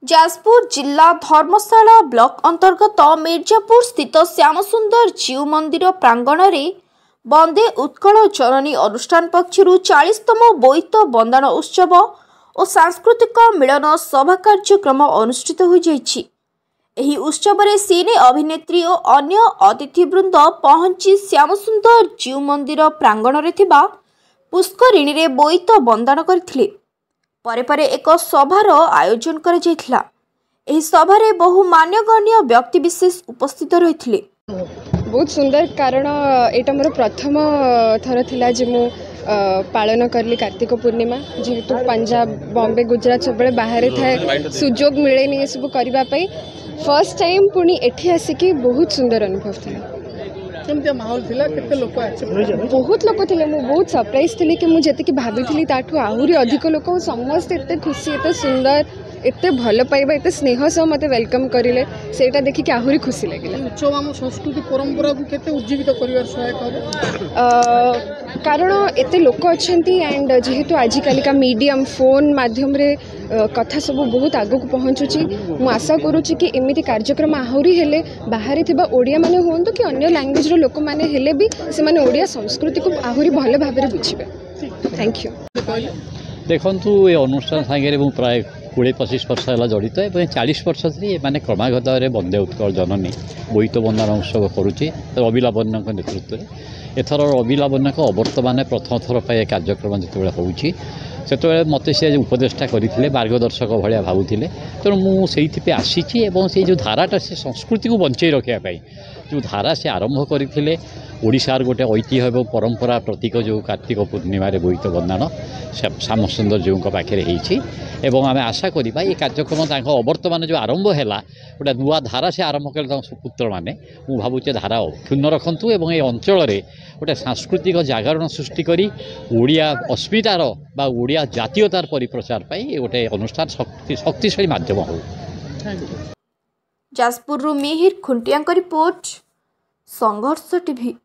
जाजपुर जिला धर्मशाला ब्लॉक अंतर्गत मिर्जापुर स्थित श्यामसुंदर जीव मंदिर प्रांगण में वंदे उत्कल जननी अनुष्ठान पक्षर 40तम बोईत बंदाण उत्सव और सांस्कृतिक मिलन सभा कार्यक्रम अनुष्ठित हो जाइछि। एही उत्सव में सिने अभिनेत्री और अन्य अतिथिवृंद पहुंची श्यामसुंदर जीव मंदिर प्रांगण में थिबा पुष्करिणी रे बोईत बंदाण करथिले। परे परे एक सभार आयोजन करा जायथिला। एही सभारे बहु मान्यगण्य व्यक्ति विशेष उपस्थित रहिथिले। बहुत सुंदर कारण एटा मोर प्रथम थर थिला जे मु पालन करली कार्तिक पूर्णिमा जेहेतु पंजाब बॉम्बे गुजरात सब बाहर थाए सुजोग मिले नहीं सब करने फर्स्ट टाइम पुणी एठी आसिकी बहुत सुंदर अनुभव था। माहौल थिला केते लोक बहुत लोक थे मु बहुत सरप्राइज थी कि मुझे भाभी थी ताठू आहरी अधिक लोक समस्त एते खुशी एते सुंदर एते भल पाइबा एते स्नेह सह मते वेलकम करिले सेटा देखि कि आहरी खुशी लागिला। उत्सव आम संस्कृति परंपरा को केते उज्जीवित करिवार सहायक हो कारण एते लोक अछंती एंड जेहेतु आजिकल का मीडियम फोन माध्यम रे कथा सब बहुत आगु को पहुँचुची मु आशा करुच्ची कि एमिति कार्यक्रम आहरी हेले बाहर थिबा ओडिया माने होंतु कि अन्य लैंग्वेज रो लोक माने हेले भी से माने ओडिया संस्कृति को आहरी भल भाबरे बुझिबे। Thank you. देखंतु ए अनुष्ठान सांगे मु प्राय 20-25 वर्ष है जड़ित और 40 वर्ष से मैंने क्रमागत वंदे उत्कल जननी बोईत बंदाण उत्सव करुच्ची अभिलावण्य नेतृत्व में एथर अभिलावण्य अवर्तमान प्रथम थर पर कार्यक्रम जो होची से मत सी उपदेष्टा करते मार्गदर्शक भाया भावुले तेणु मुझे आसी से जो धाराटा से संस्कृति को बंचाई रखापी जो धारा से आरंभ करते ओडिशार गोटे ऐतिह्य और परंपरा प्रतीक जो कार्तिक पूर्णिम बोईत बंदाण श्यामसुंदर जीव पाखे होती आम आशा करवा ये कार्यक्रम अवर्तमान जो आरंभ है गोटे नुआ धारा से आरंभ कले सुपुत्र मैंने मुझे भावुचे धारा क्षुण्ण रखु और ये अंचल गोटे सांस्कृतिक जागरण सृष्टि करी ओडिया अस्मितार बा ओडिया जातीयतार परिप्रचार पाई गोटे अनुष्ठान शक्तिशाली माध्यम हो। जाजपुर मिहिर खुंटिया रिपोर्ट संघर्ष टीवी।